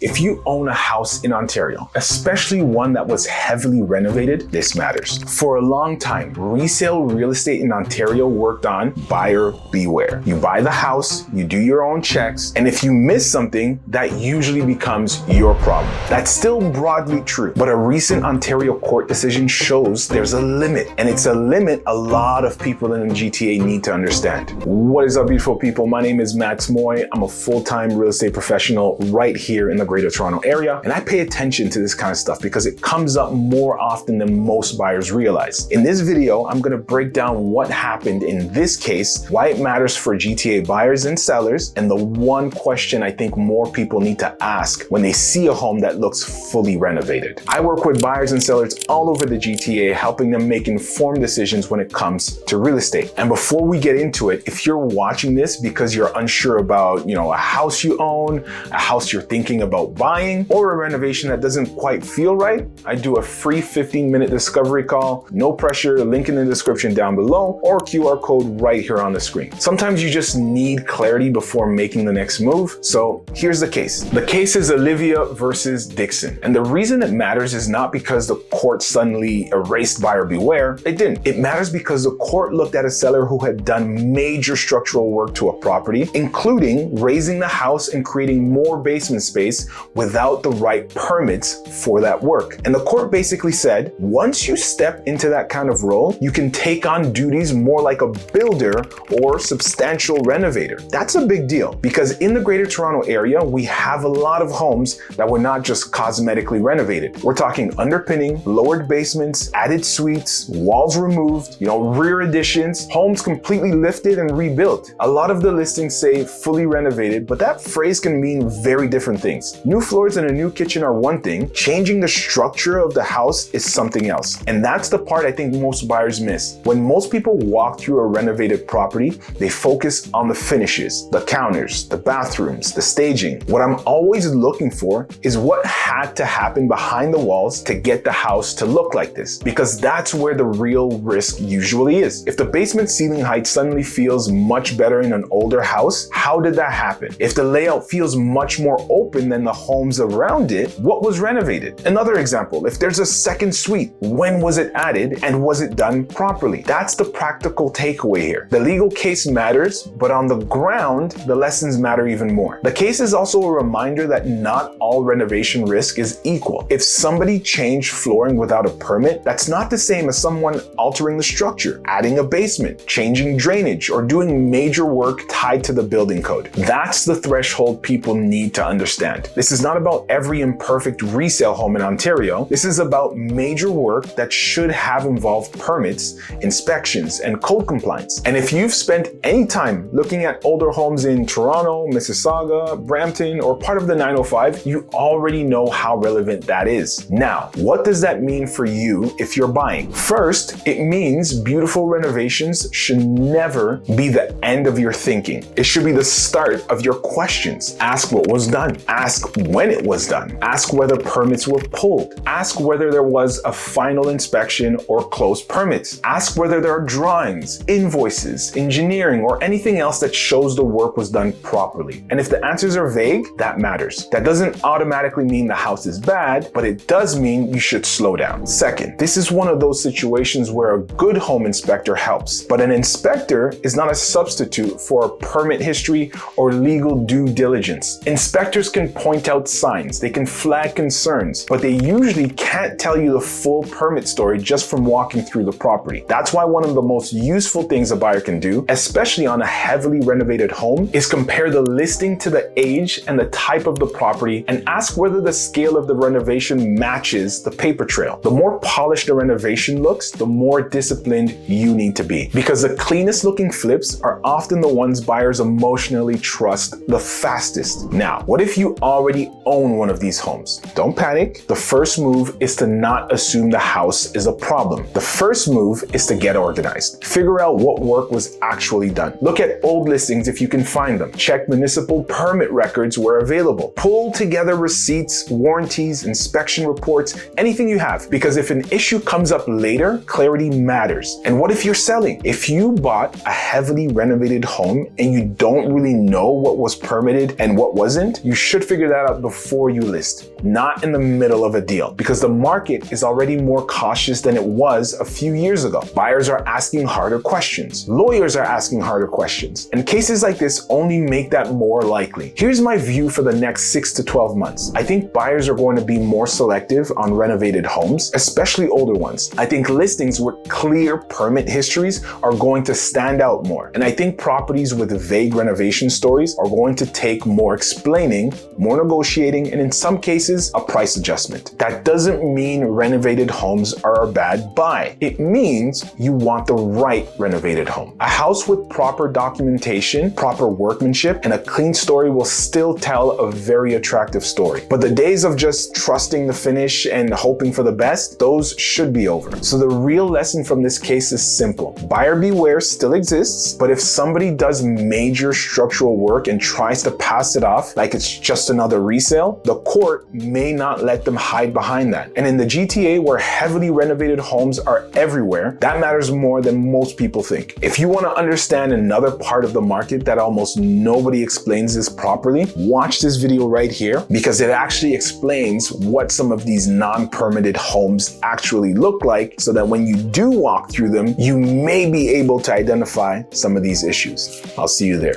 If you own a house in Ontario, especially one that was heavily renovated, this matters. For a long time, resale real estate in Ontario worked on buyer beware. You buy the house, you do your own checks, and if you miss something, that usually becomes your problem. That's still broadly true, but a recent Ontario court decision shows there's a limit, and it's a limit a lot of people in the GTA need to understand. What is up, beautiful people? My name is Max Moy. I'm a full-time real estate professional right here in the Greater Toronto area, and I pay attention to this kind of stuff because it comes up more often than most buyers realize. In this video, I'm going to break down what happened in this case, why it matters for GTA buyers and sellers, and the one question I think more people need to ask when they see a home that looks fully renovated. I work with buyers and sellers all over the GTA, helping them make informed decisions when it comes to real estate. And before we get into it, if you're watching this because you're unsure about, a house you own, a house you're thinking about buying, or a renovation that doesn't quite feel right, I do a free 15-minute discovery call, no pressure, link in the description down below, or QR code right here on the screen. Sometimes you just need clarity before making the next move. So here's the case. The case is Olivia versus Dixon. And the reason it matters is not because the court suddenly erased buyer beware. It didn't. It matters because the court looked at a seller who had done major structural work to a property, including raising the house and creating more basement space without the right permits for that work. And the court basically said, once you step into that kind of role, you can take on duties more like a builder or substantial renovator. That's a big deal because in the Greater Toronto area, we have a lot of homes that were not just cosmetically renovated. We're talking underpinning, lowered basements, added suites, walls removed, rear additions, homes completely lifted and rebuilt. A lot of the listings say fully renovated, but that phrase can mean very different things. New floors and a new kitchen are one thing. Changing the structure of the house is something else. And that's the part I think most buyers miss. When most people walk through a renovated property, they focus on the finishes, the counters, the bathrooms, the staging. What I'm always looking for is what had to happen behind the walls to get the house to look like this, because that's where the real risk usually is. If the basement ceiling height suddenly feels much better in an older house, how did that happen? If the layout feels much more open than the homes around it, what was renovated? Another example, if there's a second suite, when was it added and was it done properly? That's the practical takeaway here. The legal case matters, but on the ground, the lessons matter even more. The case is also a reminder that not all renovation risk is equal. If somebody changed flooring without a permit, that's not the same as someone altering the structure, adding a basement, changing drainage, or doing major work tied to the building code. That's the threshold people need to understand. This is not about every imperfect resale home in Ontario. This is about major work that should have involved permits, inspections, and code compliance. And if you've spent any time looking at older homes in Toronto, Mississauga, Brampton, or part of the 905, you already know how relevant that is. Now, what does that mean for you if you're buying? First, it means beautiful renovations should never be the end of your thinking. It should be the start of your questions. Ask what was done. Ask when it was done. Ask whether permits were pulled. Ask whether there was a final inspection or closed permits. Ask whether there are drawings, invoices, engineering, or anything else that shows the work was done properly. And if the answers are vague, that matters. That doesn't automatically mean the house is bad, but it does mean you should slow down. Second, this is one of those situations where a good home inspector helps, but an inspector is not a substitute for a permit history or legal due diligence. Inspectors can point out signs, they can flag concerns, but they usually can't tell you the full permit story just from walking through the property. That's why one of the most useful things a buyer can do, especially on a heavily renovated home, is compare the listing to the age and the type of the property and ask whether the scale of the renovation matches the paper trail. The more polished the renovation looks, the more disciplined you need to be, because the cleanest looking flips are often the ones buyers emotionally trust the fastest. Now, what if you already own one of these homes? Don't panic. The first move is to not assume the house is a problem. The first move is to get organized. Figure out what work was actually done. Look at old listings if you can find them. Check municipal permit records where available. Pull together receipts, warranties, inspection reports, anything you have, because if an issue comes up later, clarity matters. And what if you're selling? If you bought a heavily renovated home and you don't really know what was permitted and what wasn't, you should figure that that out before you list, not in the middle of a deal, because the market is already more cautious than it was a few years ago. Buyers are asking harder questions. Lawyers are asking harder questions. And cases like this only make that more likely. Here's my view for the next 6 to 12 months. I think buyers are going to be more selective on renovated homes, especially older ones. I think listings with clear permit histories are going to stand out more. And I think properties with vague renovation stories are going to take more explaining, more negotiating, and in some cases, a price adjustment. That doesn't mean renovated homes are a bad buy. It means you want the right renovated home. A house with proper documentation, proper workmanship, and a clean story will still tell a very attractive story. But the days of just trusting the finish and hoping for the best, those should be over. So the real lesson from this case is simple. Buyer beware still exists, but if somebody does major structural work and tries to pass it off like it's just another resale, the court may not let them hide behind that. And in the GTA, where heavily renovated homes are everywhere, that matters more than most people think. If you want to understand another part of the market that almost nobody explains this properly, watch this video right here, because it actually explains what some of these non-permitted homes actually look like, so that when you do walk through them, you may be able to identify some of these issues. I'll see you there.